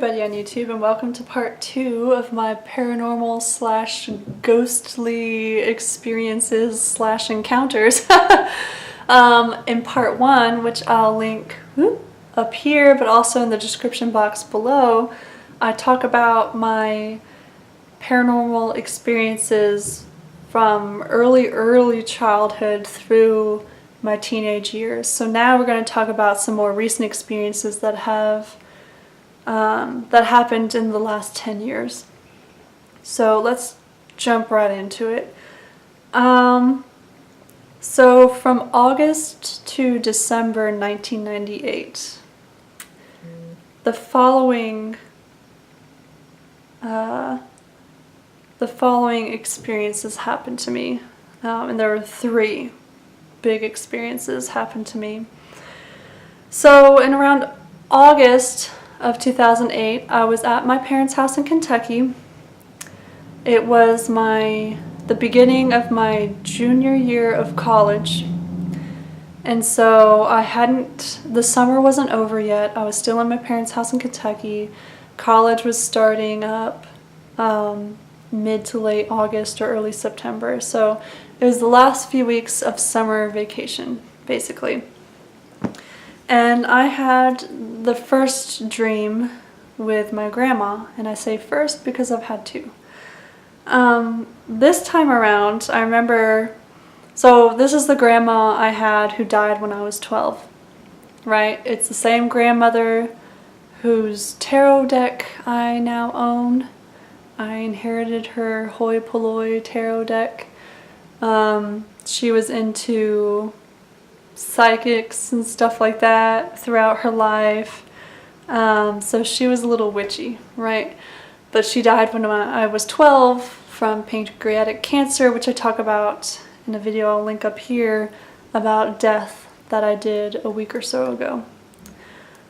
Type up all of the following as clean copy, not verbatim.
everybody on YouTube, and welcome to part 2 of my paranormal slash ghostly experiences slash encounters. In part 1, which I'll link up here but also in the description box below, I talk about my paranormal experiences from early childhood through my teenage years. So now we're going to talk about some more recent experiences that happened in the last 10 years. So let's jump right into it. So from August to December 1998, the following experiences happened to me, and there were 3 big experiences happened to me. So in around August of 2008, I was at my parents' house in Kentucky. It was the beginning of my junior year of college, and so the summer wasn't over yet. I was still in my parents' house in Kentucky. College was starting up mid to late August or early September, so it was the last few weeks of summer vacation, basically. And I had the first dream with my grandma, and I say first because I've had 2. This time around, I remember, so this is the grandma I had who died when I was 12, right? It's the same grandmother whose tarot deck I now own. I inherited her hoi polloi tarot deck. She was into psychics and stuff like that throughout her life. So she was a little witchy, right? But she died when I was 12 from pancreatic cancer, which I talk about in a video I'll link up here about death that I did a week or so ago.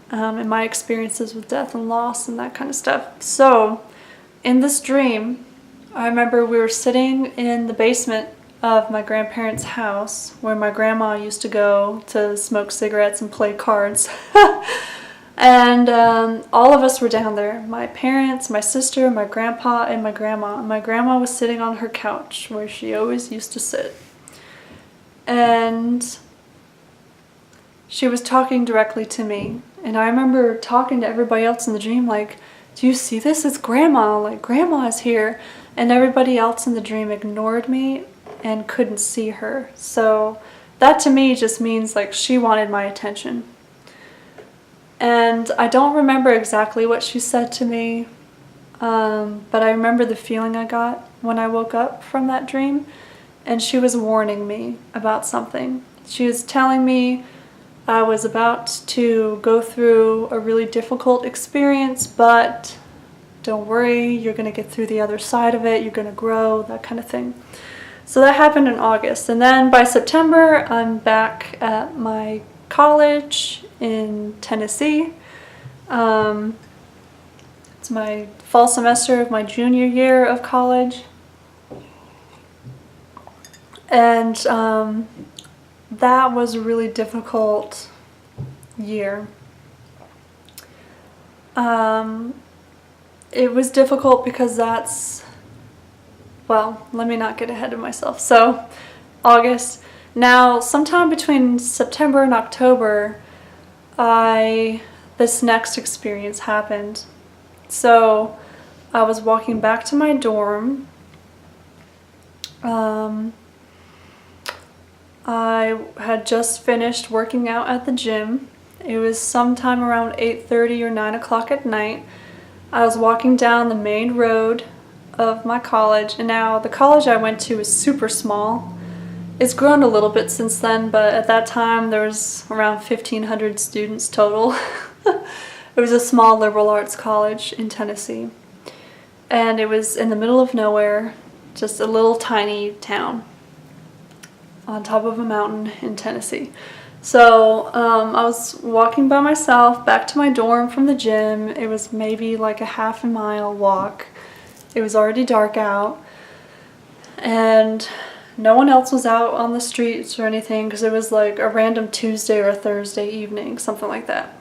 And my experiences with death and loss and that kind of stuff. So in this dream, I remember we were sitting in the basement of my grandparents' house where my grandma used to go to smoke cigarettes and play cards. And all of us were down there. My parents, my sister, my grandpa, and my grandma. My grandma was sitting on her couch where she always used to sit. And she was talking directly to me. And I remember talking to everybody else in the dream like, do you see this? It's grandma. Like, grandma is here. And everybody else in the dream ignored me and couldn't see her. So that to me just means like she wanted my attention. And I don't remember exactly what she said to me, but I remember the feeling I got when I woke up from that dream, and she was warning me about something. She was telling me I was about to go through a really difficult experience, but don't worry, you're going to get through the other side of it, you're going to grow, that kind of thing. So that happened in August, and then by September I'm back at my college in Tennessee. It's my fall semester of my junior year of college, and that was a really difficult year. It was difficult because well, let me not get ahead of myself. So, August. Now, sometime between September and October, this next experience happened. So, I was walking back to my dorm. I had just finished working out at the gym. It was sometime around 8:30 or 9 o'clock at night. I was walking down the main road of my college, and now the college I went to is super small. It's grown a little bit since then, but at that time there was around 1,500 students total. It was a small liberal arts college in Tennessee, and it was in the middle of nowhere, just a little tiny town on top of a mountain in Tennessee. So I was walking by myself back to my dorm from the gym. It was maybe like a half a mile walk. It was already dark out, and no one else was out on the streets or anything because it was like a random Tuesday or a Thursday evening, something like that.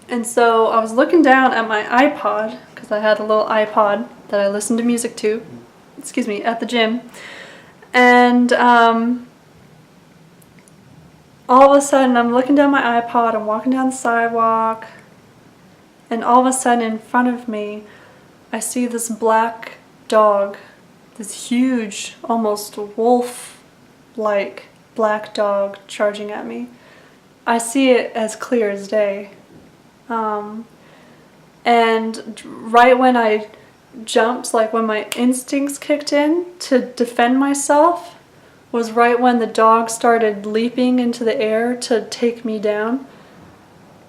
And so I was looking down at my iPod, because I had a little iPod that I listened to music to, at the gym. And all of a sudden I'm looking down my iPod, I'm walking down the sidewalk, and all of a sudden in front of me I see this black dog, this huge, almost wolf-like black dog charging at me. I see it as clear as day. And right when I jumped, like when my instincts kicked in to defend myself, was right when the dog started leaping into the air to take me down.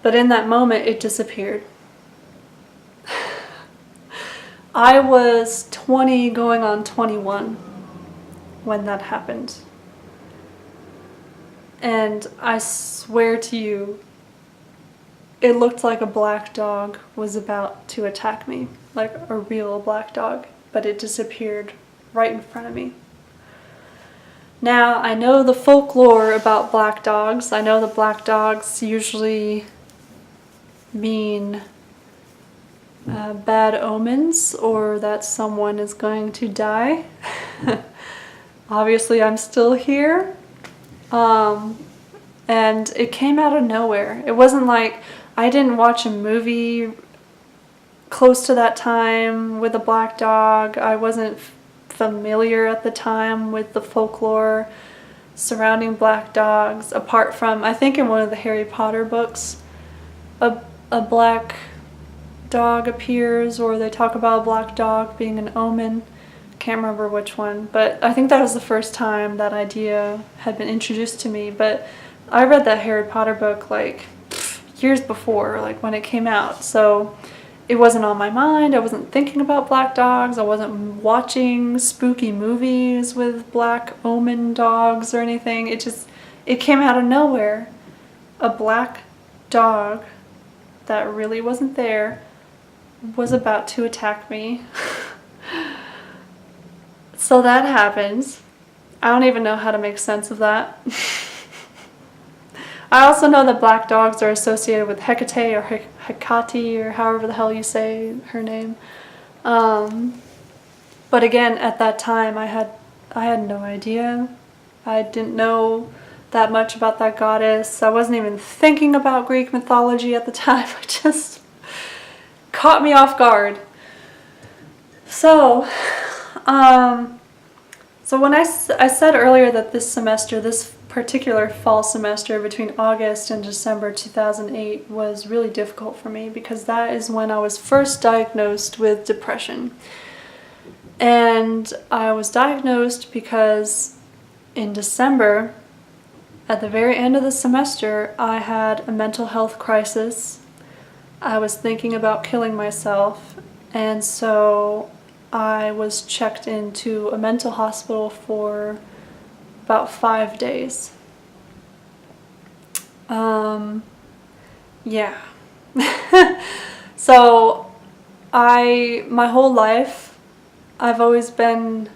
But in that moment, it disappeared. I was 20 going on 21 when that happened. And I swear to you, it looked like a black dog was about to attack me, like a real black dog, but it disappeared right in front of me. Now, I know the folklore about black dogs. I know that black dogs usually mean bad omens, or that someone is going to die. Obviously, I'm still here. And it came out of nowhere. It wasn't like I didn't watch a movie close to that time with a black dog. I wasn't familiar at the time with the folklore surrounding black dogs, apart from, I think in one of the Harry Potter books, a black dog appears, or they talk about a black dog being an omen. Can't remember which one, but I think that was the first time that idea had been introduced to me. But I read that Harry Potter book like years before, like when it came out, so it wasn't on my mind. I wasn't thinking about black dogs. I wasn't watching spooky movies with black omen dogs or anything. It came out of nowhere. A black dog that really wasn't there was about to attack me. So that happens. I don't even know how to make sense of that. I also know that black dogs are associated with Hecate or Hecate, or however the hell you say her name. But again, at that time, I had no idea. I didn't know that much about that goddess. I wasn't even thinking about Greek mythology at the time. It just caught me off guard. So when I said earlier that this semester, this particular fall semester between August and December 2008 was really difficult for me, because that is when I was first diagnosed with depression. And I was diagnosed because in December, at the very end of the semester, I had a mental health crisis. I was thinking about killing myself, and so I was checked into a mental hospital for about 5 days. Yeah. So my whole life, I've always felt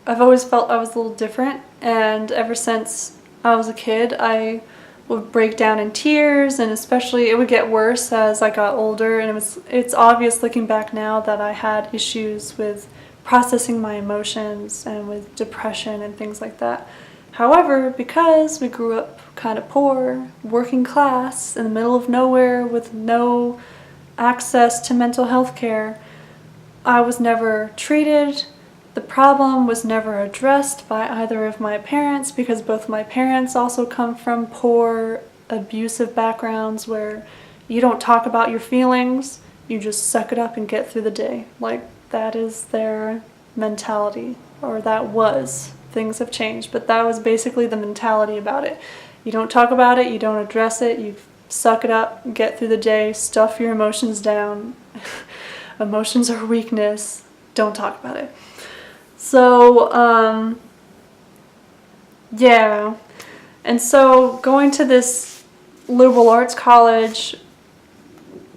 I was a little different, and ever since I was a kid, I would break down in tears, and especially it would get worse as I got older, and it's obvious looking back now that I had issues with processing my emotions and with depression and things like that. However, because we grew up kind of poor, working class, in the middle of nowhere with no access to mental health care, I was never treated. The problem was never addressed by either of my parents, because both my parents also come from poor, abusive backgrounds where you don't talk about your feelings, you just suck it up and get through the day. Like, that is their mentality, or that was. Things have changed, but that was basically the mentality about it. You don't talk about it, you don't address it, you suck it up, get through the day, stuff your emotions down. Emotions are weakness, don't talk about it. So, yeah. And so going to this liberal arts college,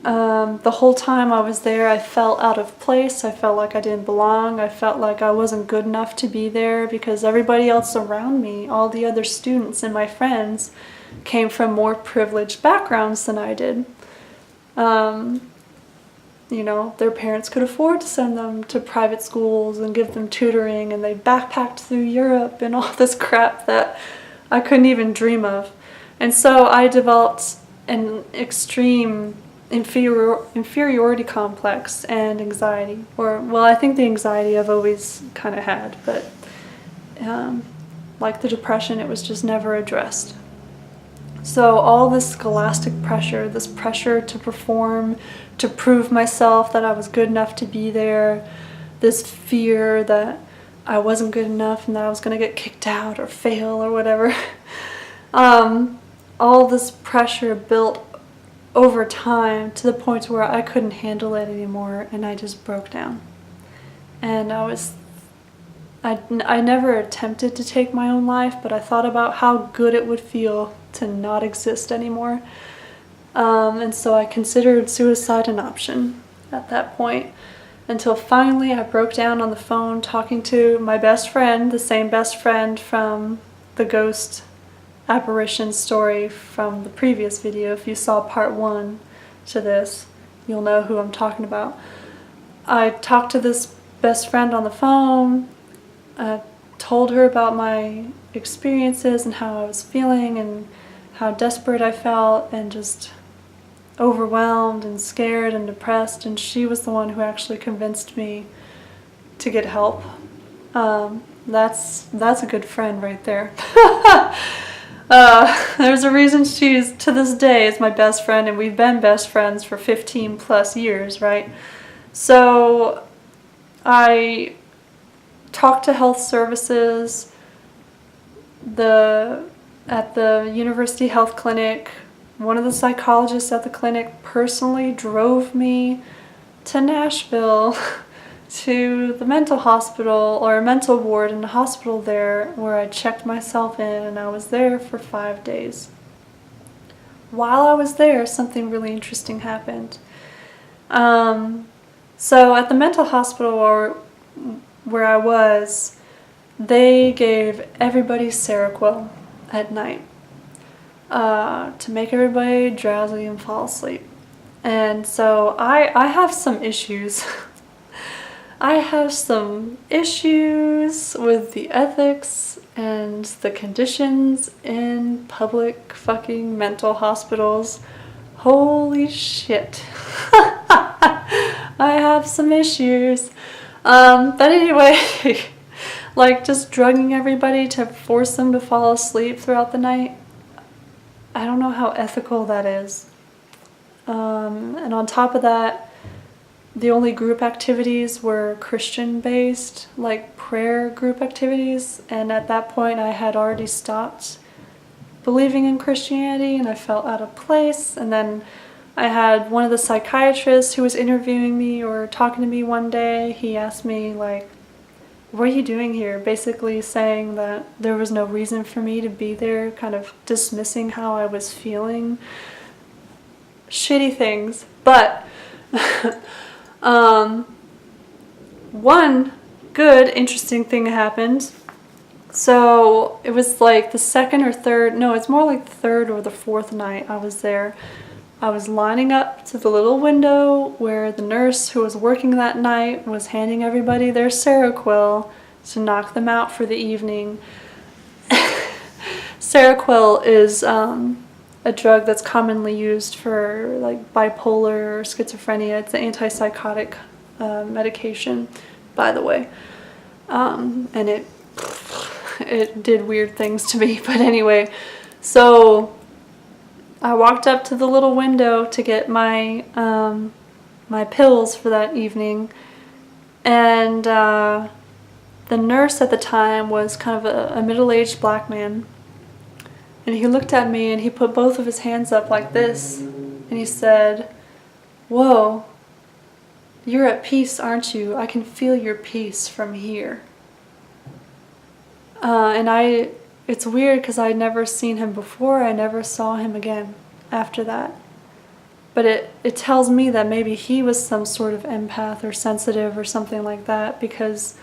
the whole time I was there, I felt out of place. I felt like I didn't belong. I felt like I wasn't good enough to be there, because everybody else around me, all the other students and my friends, came from more privileged backgrounds than I did. You know, their parents could afford to send them to private schools and give them tutoring, and they backpacked through Europe and all this crap that I couldn't even dream of. And so I developed an extreme inferiority complex and anxiety. Or, well, I think the anxiety I've always kind of had, but like the depression, it was just never addressed. So all this scholastic pressure, this pressure to perform, to prove myself that I was good enough to be there, this fear that I wasn't good enough and that I was going to get kicked out or fail or whatever. All this pressure built over time to the point where I couldn't handle it anymore, and I just broke down. And I never attempted to take my own life, but I thought about how good it would feel to not exist anymore. And so I considered suicide an option at that point, until finally I broke down on the phone talking to my best friend, the same best friend from the ghost apparition story from the previous video. If you saw part 1 to this, you'll know who I'm talking about. I talked to this best friend on the phone, told her about my experiences and how I was feeling and how desperate I felt and just overwhelmed and scared and depressed, and she was the one who actually convinced me to get help. That's a good friend right there. There's a reason she's, to this day, is my best friend, and we've been best friends for 15 plus years, right? So I talked to health services at the University Health Clinic. One of the psychologists at the clinic personally drove me to Nashville to the mental hospital, or a mental ward in the hospital there, where I checked myself in, and I was there for 5 days. While I was there, something really interesting happened. So at the mental hospital where I was, they gave everybody Seroquel at night to make everybody drowsy and fall asleep. And so I have some issues. I have some issues with the ethics and the conditions in public fucking mental hospitals. Holy shit. I have some issues. But anyway, like just drugging everybody to force them to fall asleep throughout the night, I don't know how ethical that is. And on top of that, the only group activities were Christian-based, like prayer group activities, and at that point I had already stopped believing in Christianity and I felt out of place. And then I had one of the psychiatrists who was interviewing me or talking to me one day, he asked me, like, what are you doing here? Basically saying that there was no reason for me to be there, kind of dismissing how I was feeling. Shitty things. But one good, interesting thing happened. So it was like the second or third, no, it's more like the third or the fourth night I was there. I was lining up to the little window where the nurse who was working that night was handing everybody their Seroquel to knock them out for the evening. Seroquel is a drug that's commonly used for like bipolar or schizophrenia. It's an antipsychotic medication, by the way. And it did weird things to me, but anyway. So I walked up to the little window to get my my pills for that evening, and the nurse at the time was kind of a middle-aged black man, and he looked at me and he put both of his hands up like this, and he said, "Whoa, you're at peace, aren't you? I can feel your peace from here." And it's weird because I'd never seen him before. I never saw him again after that. But it tells me that maybe he was some sort of empath or sensitive or something like that, because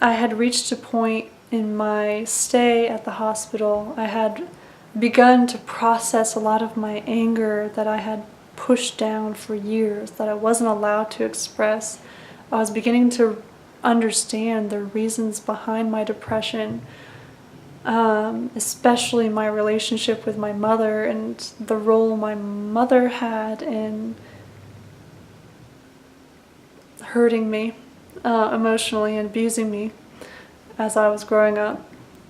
I had reached a point in my stay at the hospital. I had begun to process a lot of my anger that I had pushed down for years, that I wasn't allowed to express. I was beginning to understand the reasons behind my depression, especially my relationship with my mother and the role my mother had in hurting me emotionally and abusing me as I was growing up,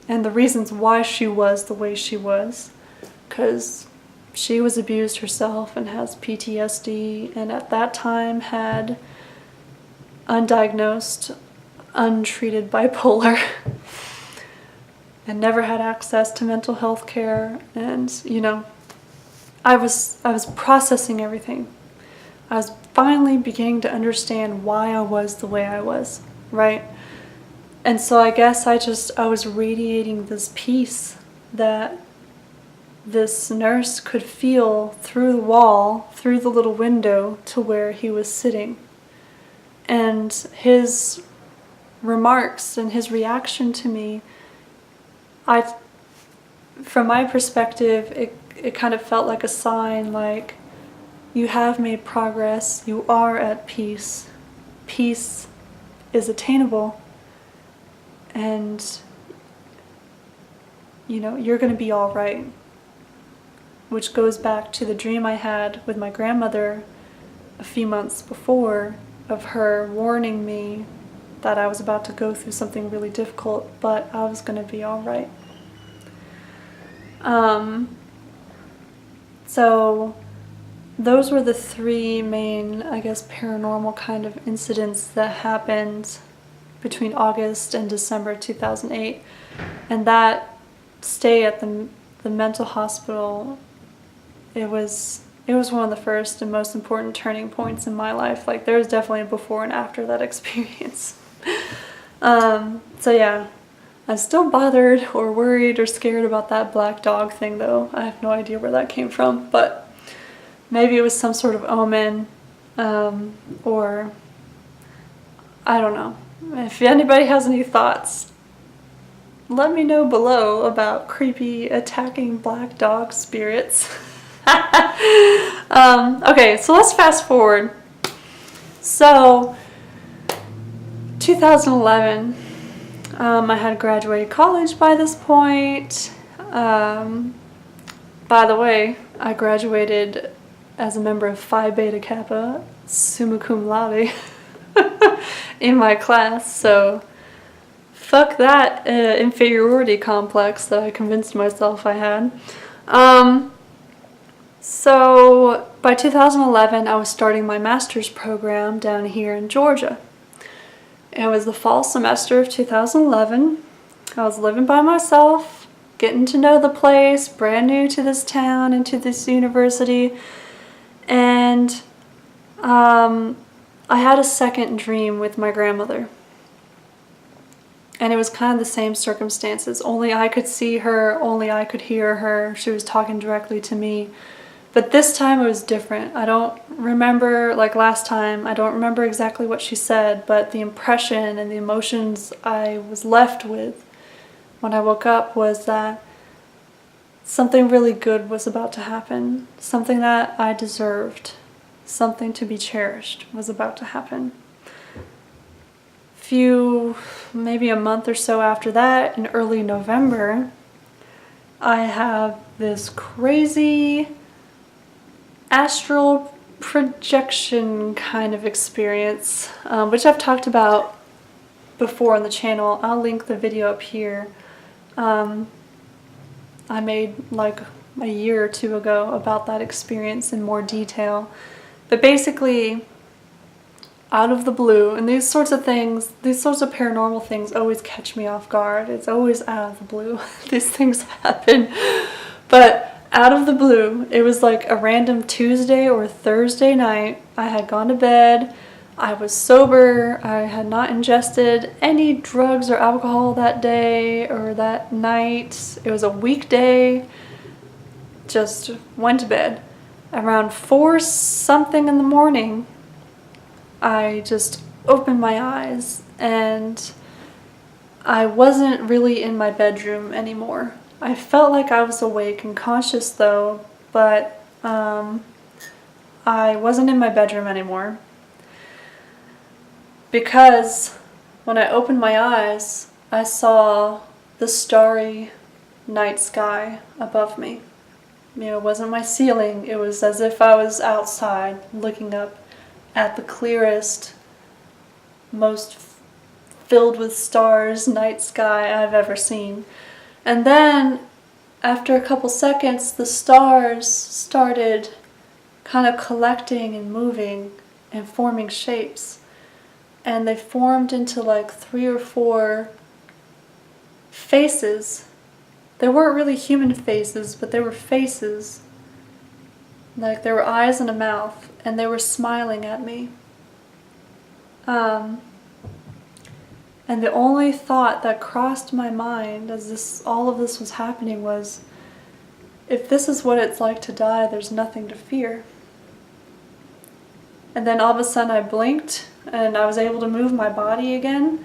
and the reasons why she was the way she was, because she was abused herself and has PTSD, and at that time had undiagnosed, untreated bipolar and never had access to mental health care. And I was processing everything. I was finally beginning to understand why I was the way I was, right? And so I guess I was radiating this peace that this nurse could feel through the wall, through the little window to where he was sitting. And his remarks and his reaction to me, from my perspective, it kind of felt like a sign, like, you have made progress, you are at peace, peace is attainable, and you're going to be all right. Which goes back to the dream I had with my grandmother a few months before, of her warning me that I was about to go through something really difficult, but I was going to be all right. So those were the three main, I guess, paranormal kind of incidents that happened between August and December 2008. And that stay at the mental hospital, it was one of the first and most important turning points in my life. Like, there was definitely a before and after that experience. So yeah, I'm still bothered or worried or scared about that black dog thing, though. I have no idea where that came from, but maybe it was some sort of omen, or I don't know. If anybody has any thoughts, let me know below about creepy attacking black dog spirits. Okay, so let's fast forward. So 2011, I had graduated college by this point. By the way, I graduated as a member of Phi Beta Kappa, summa cum laude, in my class, so fuck that inferiority complex that I convinced myself I had. So by 2011, I was starting my master's program down here in Georgia. It was the fall semester of 2011. I was living by myself, getting to know the place, brand new to this town and to this university. And I had a second dream with my grandmother. And it was kind of the same circumstances. Only I could see her, only I could hear her. She was talking directly to me. But this time it was different. I don't remember, like last time, I don't remember exactly what she said, but the impression and the emotions I was left with when I woke up was that something really good was about to happen. Something that I deserved, something to be cherished was about to happen. Maybe a month or so after that, in early November, I have this crazy astral projection kind of experience, which I've talked about before on the channel. I'll link the video up here. I made like a year or two ago about that experience in more detail. But basically, out of the blue, and these sorts of paranormal things always catch me off guard. It's always out of the blue. These things happen. But out of the blue, it was like a random Tuesday or Thursday night. I had gone to bed. I was sober. I had not ingested any drugs or alcohol that day or that night. It was a weekday. Just went to bed. Around 4 something in the morning, I just opened my eyes and I wasn't really in my bedroom anymore. I felt like I was awake and conscious though, but I I wasn't in my bedroom anymore because when I opened my eyes, I saw the starry night sky above me. It wasn't my ceiling. It was as if I was outside looking up at the clearest, most filled with stars night sky I've ever seen. And then, after a couple seconds, the stars started kind of collecting and moving and forming shapes. And they formed into like 3 or 4 faces. They weren't really human faces, but they were faces. Like there were eyes and a mouth, and they were smiling at me. And the only thought that crossed my mind as all of this was happening was, if this is what it's like to die, there's nothing to fear. And then all of a sudden I blinked, and I was able to move my body again.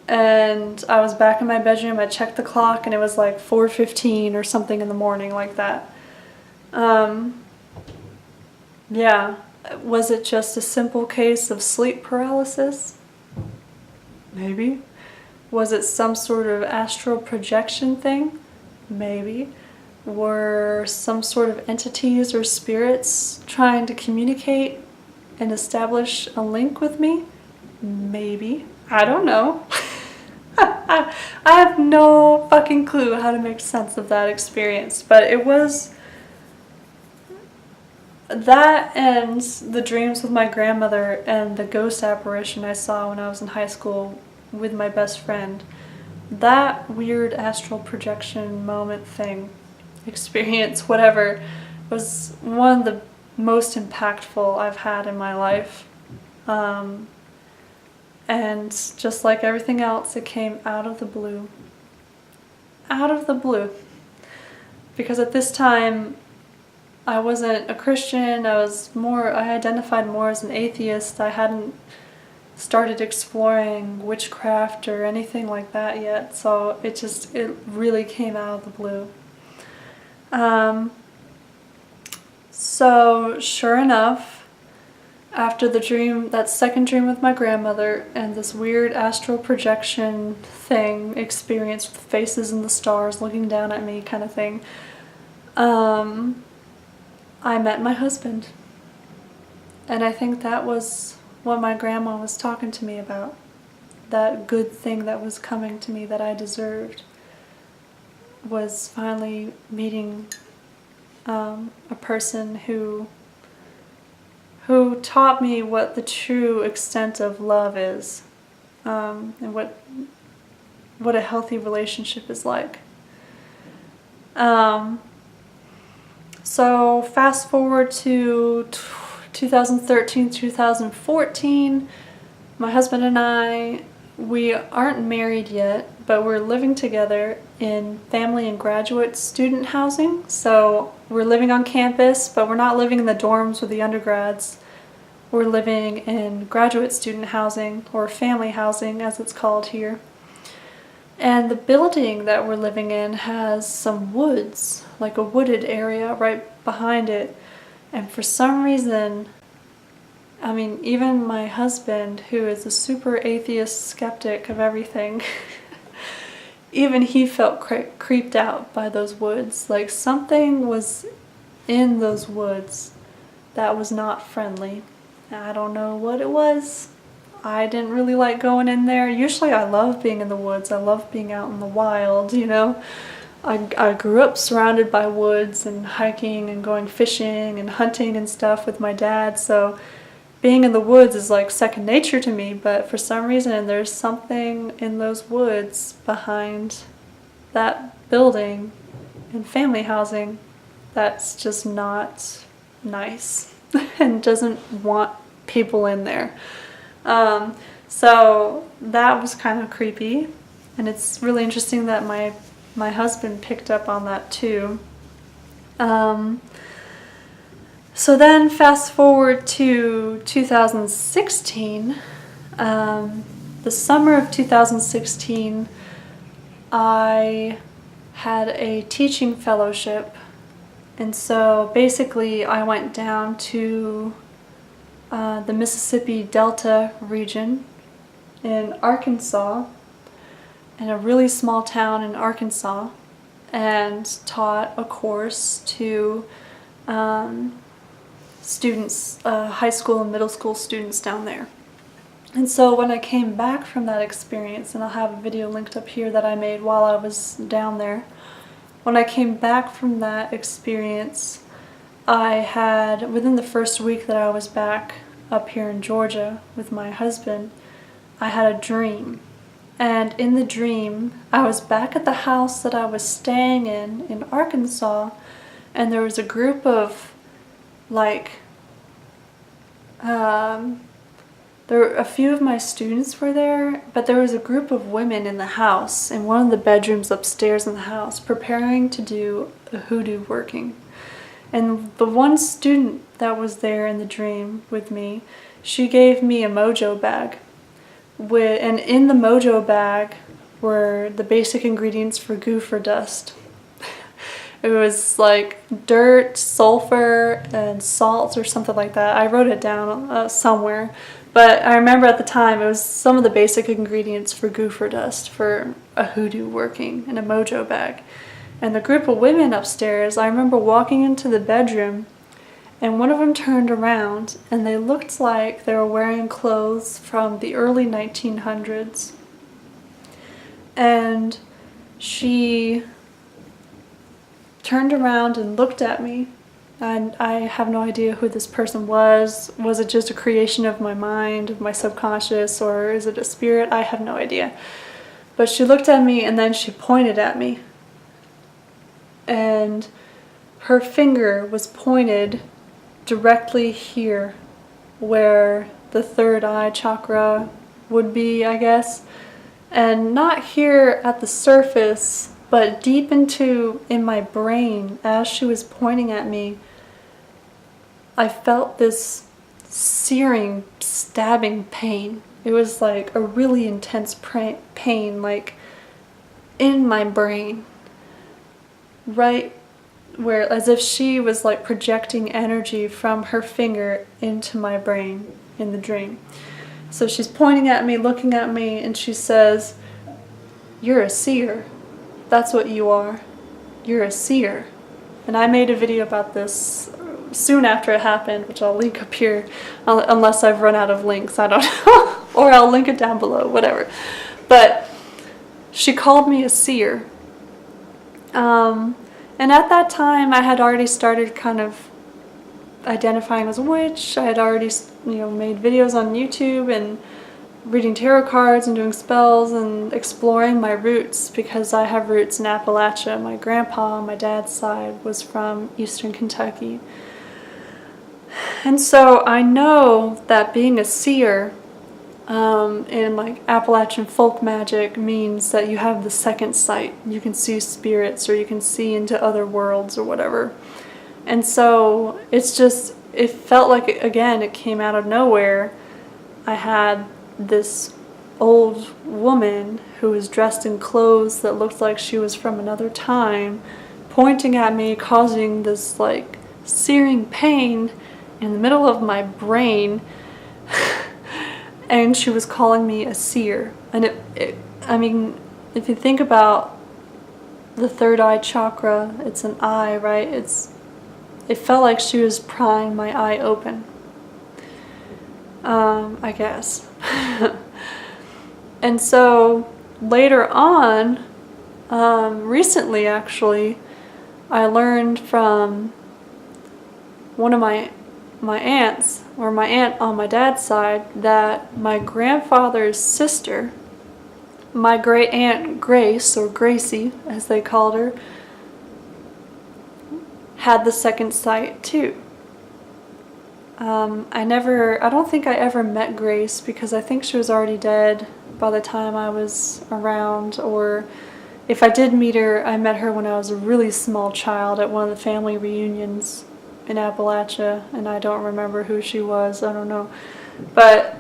And I was back in my bedroom. I checked the clock, and it was like 4:15 or something in the morning, like that. Yeah. Was it just a simple case of sleep paralysis? Maybe. Was it some sort of astral projection thing? Maybe. Were some sort of entities or spirits trying to communicate and establish a link with me? Maybe. I don't know. I have no fucking clue how to make sense of that experience, but it was that and the dreams with my grandmother and the ghost apparition I saw when I was in high school with my best friend. That weird astral projection moment thing, experience, whatever, was one of the most impactful I've had in my life. And just like everything else, it came out of the blue. Out of the blue. Because at this time, I wasn't a Christian. I identified more as an atheist. I hadn't started exploring witchcraft or anything like that yet. So it really came out of the blue. So sure enough, after the dream, that second dream with my grandmother and this weird astral projection thing experience with faces in the stars looking down at me kind of thing, I met my husband. And I think that was what my grandma was talking to me about. That good thing that was coming to me that I deserved was finally meeting a person who taught me what the true extent of love is, and what a healthy relationship is like. So fast forward to 2013, 2014, my husband and I, we aren't married yet, but we're living together in family and graduate student housing. So we're living on campus, but we're not living in the dorms with the undergrads. We're living in graduate student housing, or family housing as it's called here. And the building that we're living in has some woods, like a wooded area right behind it. And for some reason, even my husband, who is a super atheist skeptic of everything, even he felt creeped out by those woods. Like something was in those woods that was not friendly. I don't know what it was. I didn't really like going in there. Usually I love being in the woods. I love being out in the wild, I grew up surrounded by woods and hiking and going fishing and hunting and stuff with my dad, so being in the woods is like second nature to me, but for some reason there's something in those woods behind that building and family housing that's just not nice and doesn't want people in there. So that was kind of creepy, and it's really interesting that my husband picked up on that too. So then fast forward to 2016, the summer of 2016, I had a teaching fellowship And so basically I went down to the Mississippi Delta region in Arkansas, in a really small town in Arkansas, and taught a course to students, high school and middle school students down there. And so when I came back from that experience, and I'll have a video linked up here that I made while I was down there, when I came back from that experience, I had, within the first week that I was back up here in Georgia with my husband, I had a dream. And in the dream, I was back at the house that I was staying in Arkansas, and there was a group of, like, a few of my students were there, but there was a group of women in the house, in one of the bedrooms upstairs in the house, preparing to do a hoodoo working. And the one student that was there in the dream with me, she gave me a mojo bag. And in the mojo bag were the basic ingredients for gopher dust. It was like dirt, sulfur, and salts or something like that. I wrote it down somewhere. But I remember at the time it was some of the basic ingredients for gopher dust for a hoodoo working in a mojo bag. And the group of women upstairs, I remember walking into the bedroom, and one of them turned around and they looked like they were wearing clothes from the early 1900s. And she turned around and looked at me. And I have no idea who this person was. Was it just a creation of my mind, of my subconscious, or is it a spirit? I have no idea. But she looked at me and then she pointed at me. And her finger was pointed directly here, where the third eye chakra would be, I guess. And not here at the surface, but deep in my brain. As she was pointing at me, I felt this searing, stabbing pain. It was like a really intense pain, like in my brain, right where, as if she was like projecting energy from her finger into my brain in the dream. So she's pointing at me, looking at me, and she says, "You're a seer. That's what you are. You're a seer." And I made a video about this soon after it happened, which I'll link up here, unless I've run out of links, I don't know. Or I'll link it down below, whatever. But she called me a seer. And at that time, I had already started kind of identifying as a witch. I had already, made videos on YouTube and reading tarot cards and doing spells and exploring my roots, because I have roots in Appalachia. My grandpa on my dad's side was from Eastern Kentucky. And so I know that being a seer in like Appalachian folk magic means that you have the second sight. You can see spirits, or you can see into other worlds or whatever. And so it felt like, again, it came out of nowhere. I had this old woman who was dressed in clothes that looked like she was from another time, pointing at me, causing this like searing pain in the middle of my brain. And she was calling me a seer. And if you think about the third eye chakra, it's an eye, right? It felt like she was prying my eye open, I guess. And so later on, recently actually, I learned from one of my aunts, or my aunt on my dad's side, that my grandfather's sister, my great aunt Grace, or Gracie as they called her, had the second sight too. I don't think I ever met Grace, because I think she was already dead by the time I was around, or if I did meet her, I met her when I was a really small child at one of the family reunions in Appalachia, and I don't remember who she was, I don't know. But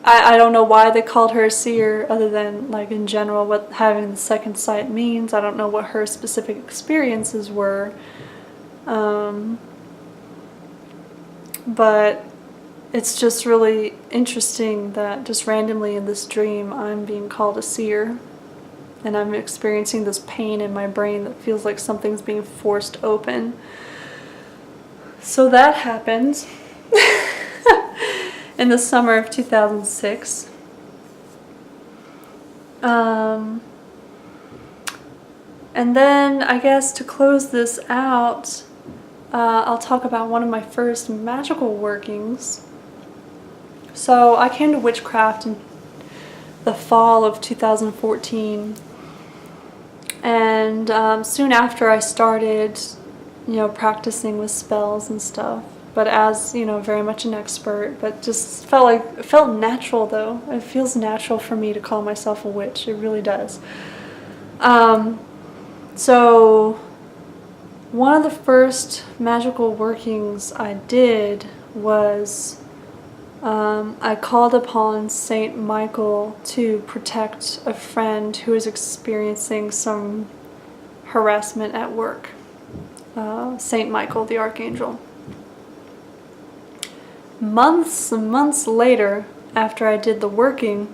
I don't know why they called her a seer, other than like in general what having the second sight means. I don't know what her specific experiences were. But it's just really interesting that just randomly in this dream I'm being called a seer, and I'm experiencing this pain in my brain that feels like something's being forced open. So that happened in the summer of 2006. And then I guess to close this out, I'll talk about one of my first magical workings. So I came to witchcraft in the fall of 2014, and soon after I started, practicing with spells and stuff. But as, very much an expert, but just it felt natural though. It feels natural for me to call myself a witch. It really does. So one of the first magical workings I did was I called upon Saint Michael to protect a friend who was experiencing some harassment at work. Saint Michael, the Archangel. Months and months later, after I did the working,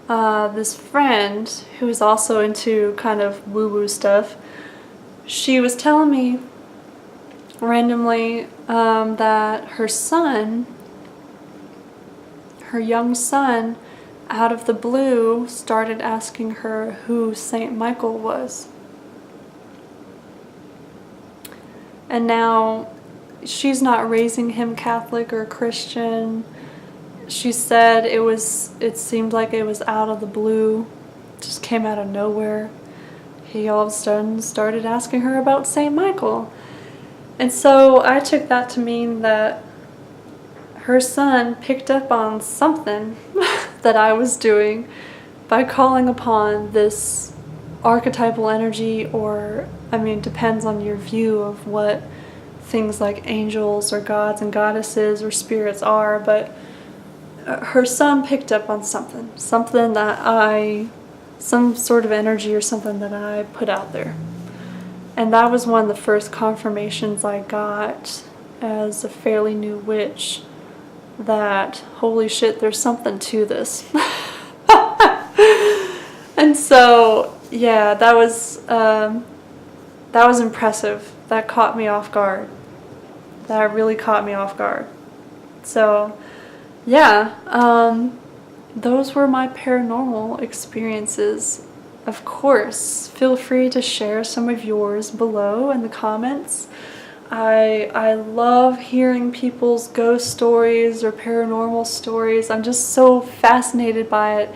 this friend, who was also into kind of woo-woo stuff, she was telling me randomly that her son, her young son, out of the blue, started asking her who Saint Michael was. And now she's not raising him Catholic or Christian. She said it seemed like it was out of the blue, just came out of nowhere. He all of a sudden started asking her about Saint Michael. And so I took that to mean that her son picked up on something that I was doing by calling upon this archetypal energy, or, depends on your view of what things like angels or gods and goddesses or spirits are, but her son picked up on something that some sort of energy or something that I put out there. And that was one of the first confirmations I got as a fairly new witch that, holy shit, there's something to this. And so, yeah, that was impressive. That caught me off guard. That really caught me off guard. So, yeah, those were my paranormal experiences. Of course, feel free to share some of yours below in the comments. I love hearing people's ghost stories or paranormal stories. I'm just so fascinated by it.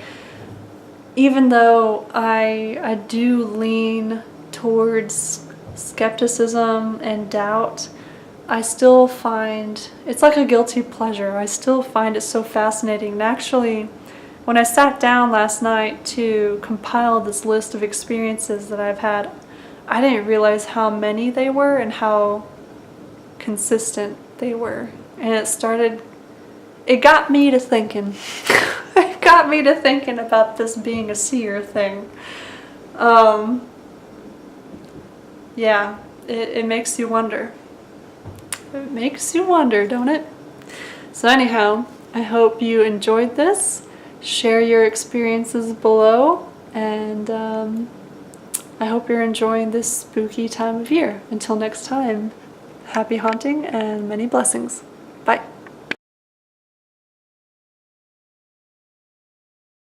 Even though I do lean towards skepticism and doubt, I still find it's like a guilty pleasure. I still find it so fascinating. And actually, when I sat down last night to compile this list of experiences that I've had, I didn't realize how many they were and how consistent they were. And it got me to thinking. It got me to thinking about this being a seer thing. Yeah, it makes you wonder. It makes you wonder, don't it? So anyhow, I hope you enjoyed this. Share your experiences below, and I hope you're enjoying this spooky time of year. Until next time, happy haunting and many blessings.